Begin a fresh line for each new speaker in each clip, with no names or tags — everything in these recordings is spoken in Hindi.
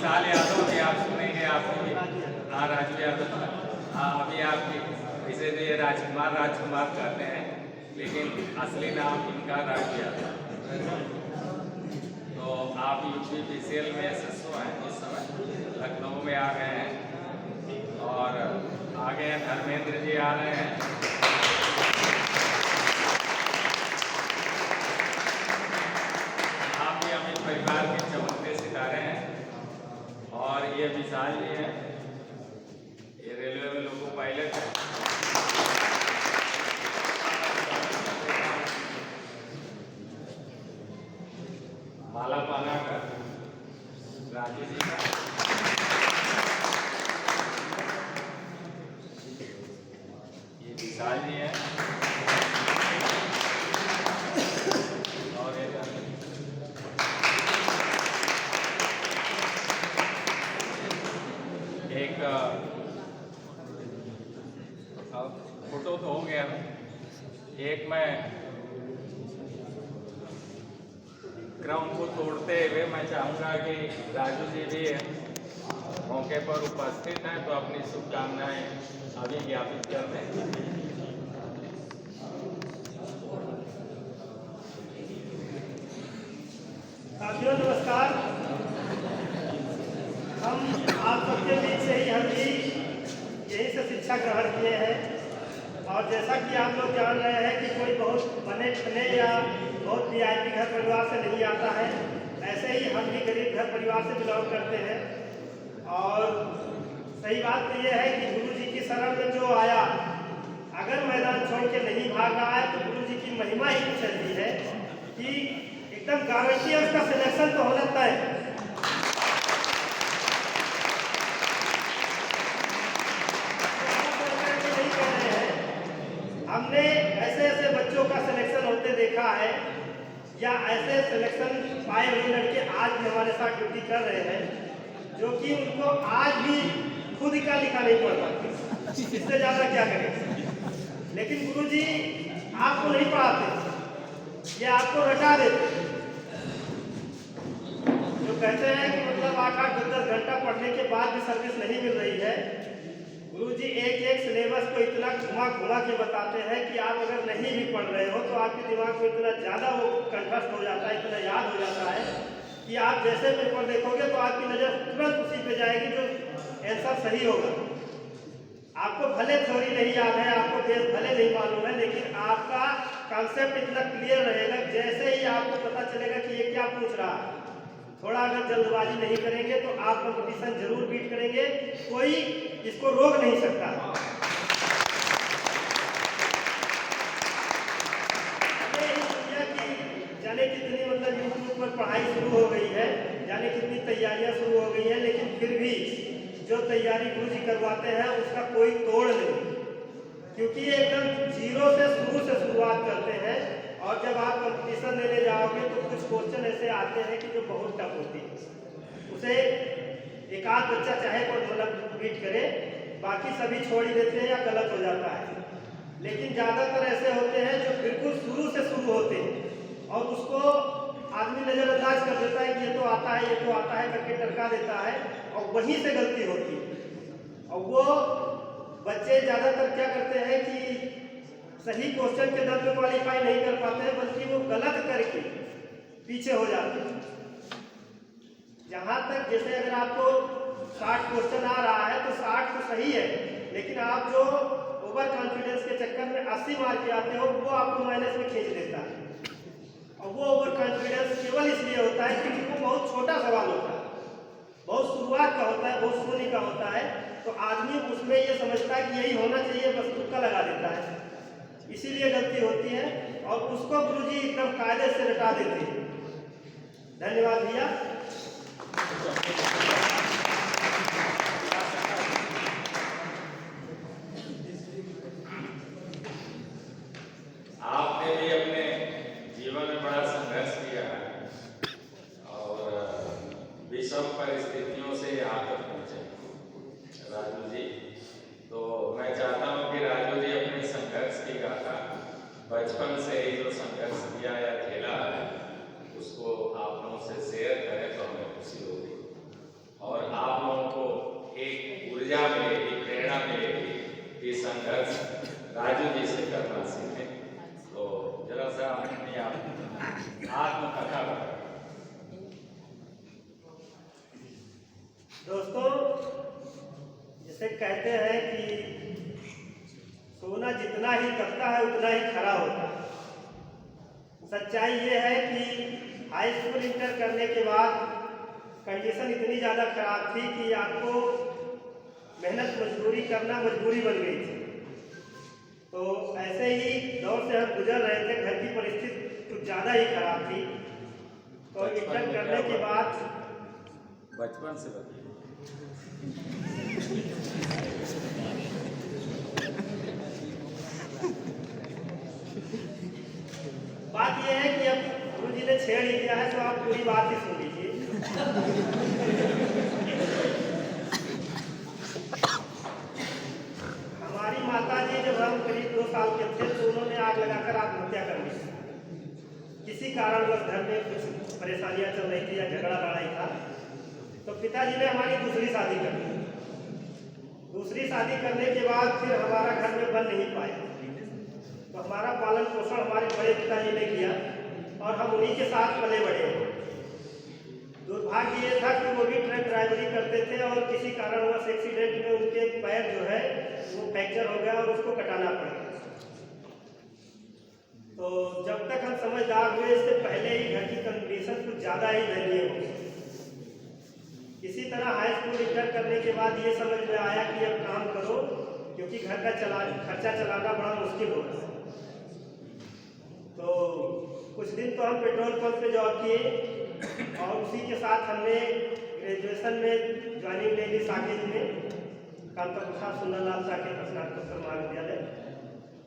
विशाल यादव भी आप सुनेंगे, आपकी हाँ राजू यादव, हाँ अभी आपकी इसे तो ये राजकुमार कहते हैं, लेकिन असली नाम इनका राजू यादव। तो आप UPPCL में SSO हैं, इस समय लखनऊ में आ गए हैं और आगे धर्मेंद्र जी आ रहे हैं। आप भी अमित परिवार के चमकते सितारे हैं। और ये विशाल जी हैं, ये रेलवे में लोको पायलट है। माला पाना का राजू जी का, ये विशाल जी हैं। और एक फोटो तो हो गया, एक मैं क्रम को तोड़ते हुए मैं चाहूँगा कि राजू जी भी मौके पर उपस्थित हैं तो अपनी शुभकामनाएं अभी ज्ञापित कर दें।
साथियों नमस्कार। हम आप सबके बीच से ही हम भी यहीं से शिक्षा ग्रहण किए हैं और जैसा कि आप लोग जान रहे हैं कि कोई बहुत बने ठने या बहुत VIP घर परिवार से नहीं आता है, ऐसे ही हम भी गरीब घर परिवार से बिलोंग करते हैं। और सही बात तो यह है कि गुरु जी की शरण में जो आया, अगर मैदान छोड़ के नहीं भाग रहा है तो गुरु जी की महिमा ही कुछ ऐसी है कि एकदम गारंटी है उसका सिलेक्शन तो होना तय। हमने ऐसे ऐसे बच्चों का सिलेक्शन होते देखा है या ऐसे सिलेक्शन पाए हुए लड़के आज भी हमारे साथ ड्यूटी कर रहे हैं जो कि उनको आज भी खुद का लिखा नहीं पढ़ पाते, इससे ज़्यादा क्या करें। लेकिन गुरुजी आपको नहीं पढ़ाते, ये आपको रटा देते। जो कहते हैं कि मतलब 8-8 10-10 घंटा पढ़ने के बाद भी सर्विस नहीं मिल रही है, गुरुजी एक एक सिलेबस को इतना घुमा के बताते हैं कि आप अगर नहीं भी पढ़ रहे हो तो आपके दिमाग में इतना ज़्यादा वो कंठस्थ हो जाता है, इतना याद हो जाता है कि आप जैसे पेपर देखोगे तो आपकी नज़र तुरंत उसी पे जाएगी जो आंसर सही होगा। आपको भले थ्योरी नहीं याद है, आपको बेस भले नहीं मालूम है, लेकिन आपका कॉन्सेप्ट इतना क्लियर रहेगा जैसे ही आपको पता चलेगा कि ये क्या पूछ रहा है। थोड़ा अगर जल्दबाजी नहीं करेंगे तो आप कंपटीशन जरूर बीट करेंगे, कोई इसको रोक नहीं सकता। जाने कितनी मतलब यूट्यूब पर पढ़ाई शुरू हो गई है, जाने कितनी तैयारियां शुरू हो गई हैं, लेकिन फिर भी जो तैयारी गुरुजी करवाते हैं उसका कोई तोड़ नहीं, क्योंकि ये एकदम जीरो से शुरुआत करते हैं। और जब आप कंपटीशन देने जाओगे तो कुछ क्वेश्चन ऐसे आते हैं कि जो बहुत टफ होती है, उसे एक आध बच्चा चाहे कोई मतलब बीट करे, बाकी सभी छोड़ ही देते हैं या गलत हो जाता है। लेकिन ज़्यादातर ऐसे होते हैं जो बिल्कुल शुरू से शुरू होते हैं और उसको आदमी नज़रअंदाज कर देता है कि ये तो आता है, ये तो आता है करके टरका देता है और वहीं से गलती होती है। और वो बच्चे ज़्यादातर क्या करते हैं कि सही क्वेश्चन के दर पे क्वालिफाई नहीं कर पाते हैं, बल्कि वो गलत करके पीछे हो जाते हैं। जहाँ तक जैसे अगर आपको 60 क्वेश्चन आ रहा है तो 60 तो सही है, लेकिन आप जो ओवर कॉन्फिडेंस के चक्कर में 80 मार के आते हो वो आपको माइनस में खींच देता है। और वो ओवर कॉन्फिडेंस केवल इसलिए होता है क्योंकि वो बहुत छोटा सवाल होता है, बहुत शुरुआत का होता है, बहुत शून्य का होता है, तो आदमी उसमें ये समझता है कि यही होना चाहिए, बस तुक्का लगा देता है, इसीलिए गलती होती है और उसको गुरुजी एकदम कायदे से रटा देते हैं। धन्यवाद भैया।
आपने भी अपने जीवन में बड़ा संघर्ष किया है और विषम परिस्थितियों से यहाँ तक पहुंचे राजू जी। तो मैं चाहता हूँ कि राजू जी अपने संघर्ष की गाथा बचपन से ही जो संघर्ष किया या झेला है उसको आप लोगों से शेयर करें तो हमें खुशी होगी। और ऊर्जा मिलेगी, प्रेरणा मिलेगी कि संघर्ष राजू जी से करना सीखें। तो जरा सा अपनी आत्मकथा बताओ।
दोस्तों, जैसे कहते हैं कि सोना जितना ही तपता है उतना ही खरा होता है। सच्चाई ये है कि हाई स्कूल इंटर करने के बाद कंडीशन इतनी ज़्यादा खराब थी कि आपको मेहनत मजदूरी करना मजबूरी बन गई थी। तो ऐसे ही दौर से हम गुजर रहे थे, घर की परिस्थिति कुछ ज़्यादा ही खराब थी। तो इंटर करने के बाद
बचपन से बताइए।
बात यह है कि अब गुरु जी ने छेड़ ही दिया है तो आप पूरी बात ही सुन लीजिए। हमारी माता जी जब हम करीब 2 साल के थे तो उन्होंने आग लगाकर आत्महत्या कर ली। किसी कारणवश घर में कुछ परेशानियां चल रही थी या झगड़ा लड़ाई था, तो पिताजी ने हमारी दूसरी शादी कर दी। दूसरी शादी करने के बाद फिर हमारा घर में बन नहीं पाया, तो हमारा पालन पोषण हमारे बड़े पिताजी ने किया और हम उन्हीं के साथ पले बढ़े। दुर्भाग्य ये था कि वो भी ट्रक ड्राइवरी करते थे और किसी कारणवश एक्सीडेंट में उनके पैर जो है वो फ्रैक्चर हो गया और उसको कटाना पड़ गया। तो जब तक हम समझदार हुए इससे पहले ही घर की कंडीशन कुछ ज़्यादा ही दयनीय हो गई। इसी तरह हाई स्कूल इंटर करने के बाद ये समझ में आया कि अब काम करो, क्योंकि घर का खर्चा चलाना बड़ा मुश्किल हो रहा है। तो कुछ दिन तो हम पेट्रोल पंप पे जॉब किए और उसी के साथ हमने ग्रेजुएशन में ज्वाइनिंग ले ली साकेत में, कांता प्रसाद सुंदरलाल साकेत स्नातकोत्तर महाविद्यालय,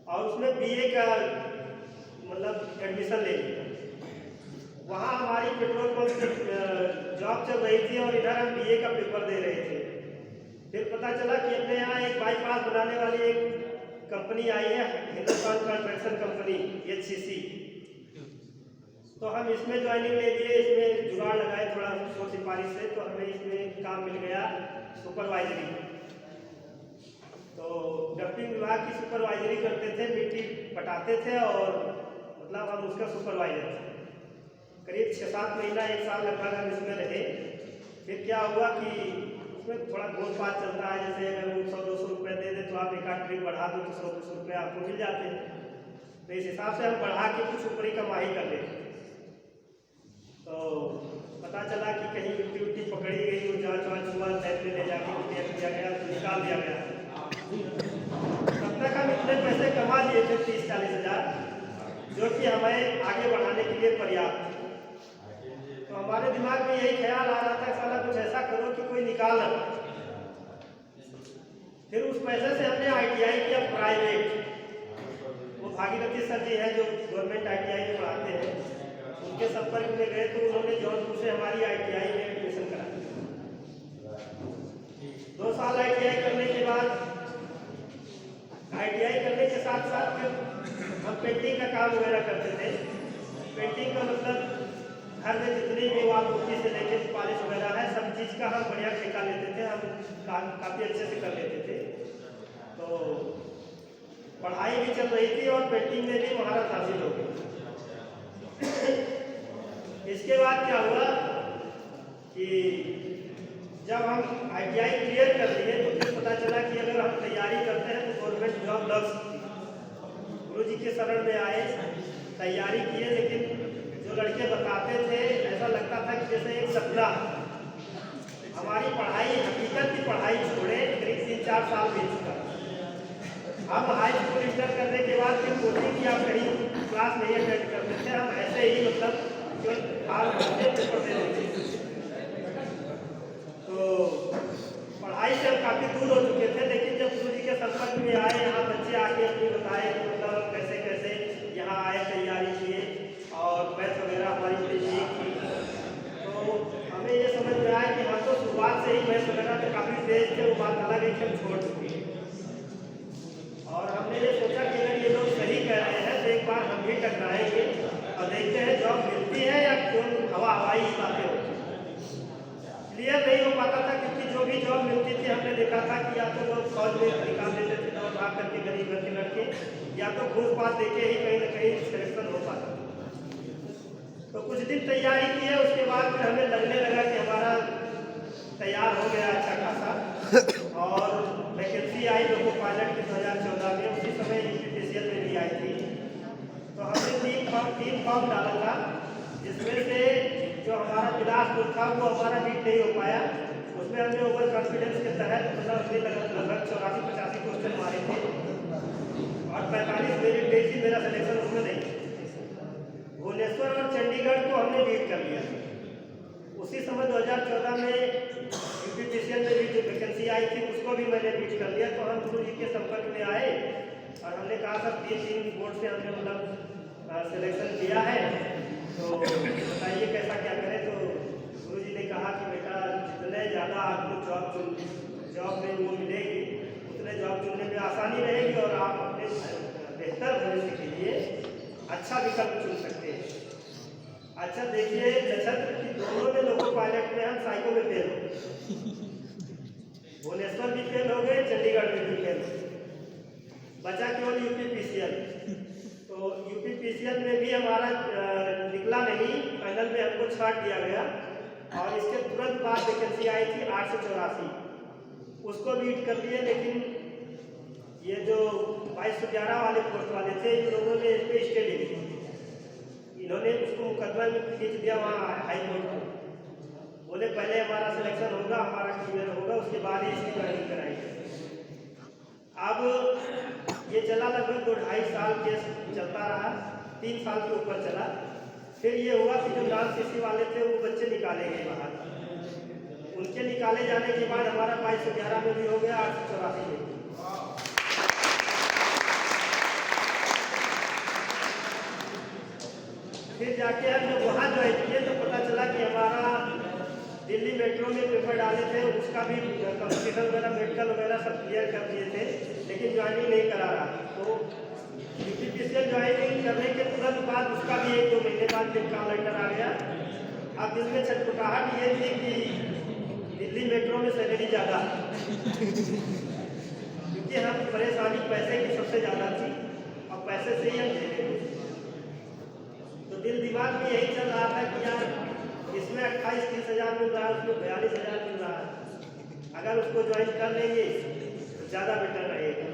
और उसमें बीए का मतलब एडमिशन ले लिया। वहाँ हमारी पेट्रोल पंप पे जॉब चल रही थी और इधर हम बीए का पेपर दे रहे थे। फिर पता चला कि अपने यहाँ एक बाईपास बनाने वाली एक कंपनी आई है, हिंदुस्तान कंस्ट्रक्शन कंपनी HCC। तो हम इसमें ज्वाइनिंग ले लिए, इसमें जुगाड़ लगाए थोड़ा शोर सिफारिश से, तो हमें इसमें काम मिल गया सुपरवाइजरी। तो डंपिंग विभाग की सुपरवाइजरी करते थे, मिट्टी पटाते थे और मतलब हम उसका सुपरवाइजर थे। करीब 6-7 महीना 1 साल लगभग हम इसमें रहे। फिर क्या हुआ कि उसमें थोड़ा बहुत बात चलता है, जैसे अगर वो 100-200 रुपये दे दे तो आप एक आध ट्रिप बढ़ा दो तो 100-200 रुपये आपको मिल जाते हैं। तो इस हिसाब से हम बढ़ा के कुछ ऊपरी कमाई कर लेते। तो पता चला कि कहीं मिट्टी उट्टी पकड़ी गई, वो जाँच वाँच हुआ, लैब में ले जाके टेस्ट किया गया तो निकाल दिया गया। तब तक हम इतने पैसे कमा लिए थे 30-40 हज़ार, जो कि हमें आगे बढ़ाने के लिए पर्याप्त। तो हमारे दिमाग में यही ख्याल आ रहा था साला कुछ ऐसा करो कि कोई निकाल ना। फिर उस पैसे से हमने ITI किया प्राइवेट। वो भागीरथी सर जी हैं जो गवर्नमेंट ITI में पढ़ाते हैं, उनके संपर्क में गए तो उन्होंने जौनपुर से हमारी ITI में एडमिशन करा दिया। 2 साल ITI करने के बाद ITI करने के साथ साथ फिर हम पेंटिंग का काम वगैरह करते थे। पेंटिंग का मतलब घर में जितनी भी वाल पुट्टी से लेके पॉलिश वगैरह है, सब चीज़ का हम बढ़िया ठेका लेते थे, हम काफ़ी अच्छे से कर लेते थे। तो पढ़ाई भी चल रही थी और पेंटिंग में भी महारत हासिल हो गई। इसके बाद क्या हुआ कि जब हम ITI क्लियर कर लिए तो फिर पता चला कि अगर हम तैयारी करते हैं तो गवर्नमेंट जॉब लग सकती है। गुरु जी के शरण में आए, तैयारी किए, लेकिन जो लड़के बताते थे ऐसा लगता था कि जैसे एक सपना। हमारी पढ़ाई, हकीकत की पढ़ाई छोड़े करीब 3-4 साल बीत चुका। हम हाई स्कूल इंटर करने के बाद फिर कोचिंग या कहीं क्लास नहीं अटेंड करते थे, हम ऐसे ही मतलब जो हाल पेपर पढ़ते रहते। तो पढ़ाई से हम काफ़ी दूर हो चुके थे, लेकिन जब गुरु जी के संपर्क में आए, यहाँ बच्चे आके अपनी बताए कि मतलब कैसे कैसे यहाँ आए, तैयारी किए और मैथ वगैरह हमारी बड़ी ठीक थी। तो हमें ये समझ में आया कि हम तो शुरुआत से ही मैथ वगैरह तो काफ़ी तेज थे, वो बात अलग है कि हम छोड़ चुके हैं। और हमने ये सोचा कि अगर ये लोग सही कह रहे हैं तो एक बार हम भी टकराएंगे और देखते हैं जॉब मिलती है या क्यों हवाई बातें होती हैं। क्लियर नहीं हो पाता था क्योंकि जो भी जॉब मिलती थी हमने देखा था कि या तो लोग फौज में निकाल देते थे और भाग करके गरीब घर के लड़के, या तो घूस पात देके ही कहीं ना कहीं सिलेक्शन हो पाता। तो कुछ दिन तैयारी की है, उसके बाद फिर हमें लगने लगा कि हमारा तैयार हो गया अच्छा खासा, और वैकेंसी आई लोको पायलट की 2014 में। उसी समय यूपीपीसीएल में भी आई थी। तो हमने तीन फॉर्म डाला था, जिसमें से जो हमारा बिलासपुर था वो हमारा बीट नहीं हो पाया। उसमें हमने ओवर कॉन्फिडेंस के तहत मतलब हमने लगभग 84-85 क्वेश्चन मारे थे और 45 मेरिट बेस ही मेरा सिलेक्शन उसमें नहीं। भुवनेश्वर और चंडीगढ़ को हमने बीट कर लिया। उसी समय 2014 में यूपीपीसीएल में भी जो वैकेंसी आई थी उसको भी मैंने बीट कर लिया। तो हम गुरु जी के संपर्क में आए और हमने कहा सर 3 बोर्ड से हमने मतलब सिलेक्शन किया है, तो बताइए कैसा क्या करें। तो गुरु जी ने कहा कि बेटा जितने ज़्यादा आपको जॉब में वो मिलेगी उतने जॉब चुनने में आसानी रहेगी और आप अपने बेहतर भविष्य के लिए अच्छा विकल्प चुन सकते हैं। अच्छा देखिए, नक्षत्र की दोनों में लोको पायलट में हम साइको में फेल हो गए, भुवनेश्वर भी फेल हो गए, चंडीगढ़ में भी फेल हो गए, बचा केवल यूपीपीसीएल। तो यूपीपीसीएल में भी हमारा निकला नहीं, फाइनल में हमको छाट दिया गया। और इसके तुरंत बाद वैकेंसी आई थी 884, उसको बीट कर लिए। लेकिन ये जो 2211 वाले पोस्ट वाले थे, इन लोगों ने इस पर स्टे ले ली, इन्होंने उसको मुकदमा में खींच दिया वहाँ हाई कोर्ट को। बोले पहले हमारा सिलेक्शन होगा, हमारा क्लियर होगा, उसके बाद ही इसकी ज्वाइनिंग कराएंगे। अब ये चला लगभग 2-2.5 साल केस चलता रहा, 3 साल के ऊपर चला। फिर ये हुआ कि जो डांस सीसी वाले थे वो बच्चे निकाले गए बाहर। उनके निकाले जाने के बाद हमारा 2211 में भी हो गया, 884 में। फिर जाके हम जब वहाँ ज्वाइन किए तो पता चला कि हमारा दिल्ली मेट्रो में पेपर डाले थे, उसका भी कंपटीशन वगैरह मेडिकल वगैरह सब क्लियर कर दिए थे, लेकिन ज्वाइनिंग नहीं करा रहा। तो यूपीपीसीएल ज्वाइनिंग करने के तुरंत बाद उसका भी 1-2 महीने बाद फिर कॉल लेटर आ गया। अब इसमें छटपटाहट ये थी कि दिल्ली मेट्रो में सैलरी ज़्यादा, क्योंकि हम परेशानी पैसे की सबसे ज़्यादा थी और पैसे से ही हम झेले। तो दिल दिमाग में यही चल रहा था कि यार इसमें 28-30 हज़ार मिल रहा है, उसमें 42,000 मिल रहा है, अगर उसको ज्वाइन कर लेंगे तो ज़्यादा बेटर रहेगा।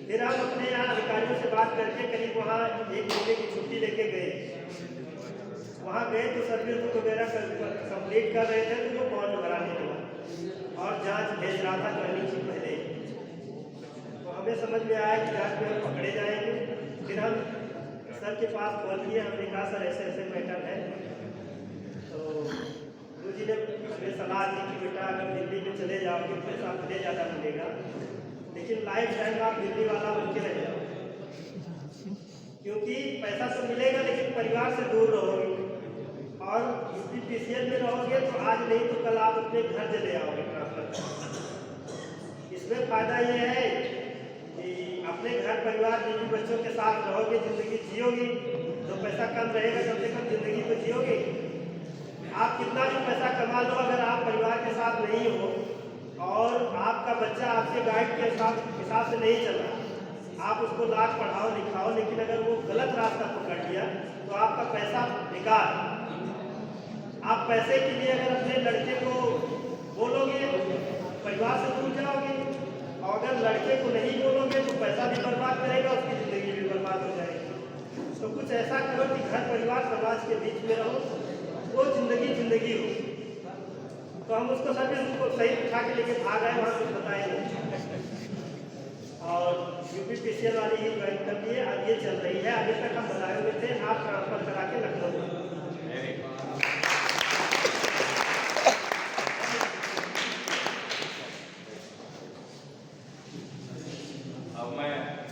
फिर हम अपने यहाँ अधिकारियों से बात करके करीब वहाँ 1 महीने की छुट्टी लेके गए। वहाँ गए तो सर्विस बुक वगैरह कंप्लीट कर रहे थे, तो वो बॉन्ड भराने लगा और जांच भेज रहा था ज्वाइनिंग से पहले। तो हमें समझ में आया कि जांच में हम पकड़े जाएंगे। फिर हम सर के पास कॉल किए, हमने कहा सर ऐसे ऐसे मैटर है। तो गुरु जी ने हमें सलाह दी कि बेटा अगर दिल्ली में चले जाओगे पैसा भले ज़्यादा मिलेगा, लेकिन लाइफ टाइम आप दिल्ली वाला बन के रह जाओ, क्योंकि पैसा तो मिलेगा लेकिन परिवार से दूर रहोगे। और यूपीपीसीएल में रहोगे तो आज नहीं तो कल आप अपने घर चले आओगे ट्रांसफर। इसमें फ़ायदा ये है कि अपने घर परिवार बीवी बच्चों के साथ रहोगे, ज़िंदगी जियोगे, तो पैसा कम रहेगा, कम से कम ज़िंदगी तो जियोगे। आप कितना भी पैसा कमा लो, अगर आप परिवार के साथ नहीं हो और आपका बच्चा आपके गाइड के हिसाब से नहीं चल रहा, आप उसको लाख पढ़ाओ लिखाओ, लेकिन अगर वो गलत रास्ता पकड़ लिया तो आपका पैसा बेकार। आप पैसे के लिए अगर अपने लड़के को बोलोगे परिवार से दूर जाओगे, और अगर लड़के को नहीं बोलोगे तो पैसा भी बर्बाद करेगा, उसकी ज़िंदगी भी बर्बाद हो जाएगी। तो कुछ ऐसा करो कि घर परिवार समाज के बीच में रहो, वो ज़िंदगी हो। तो हम उसको सर्विस को सही उठा के लेके भाग आए, वहाँ कुछ बताए नहीं और यूपीपीसीएल वाली ही ज्वाइन कर लिए। अब ये चल रही है, अभी तक हम बताए हुए थे, आप ट्रांसफर करा के लखनऊ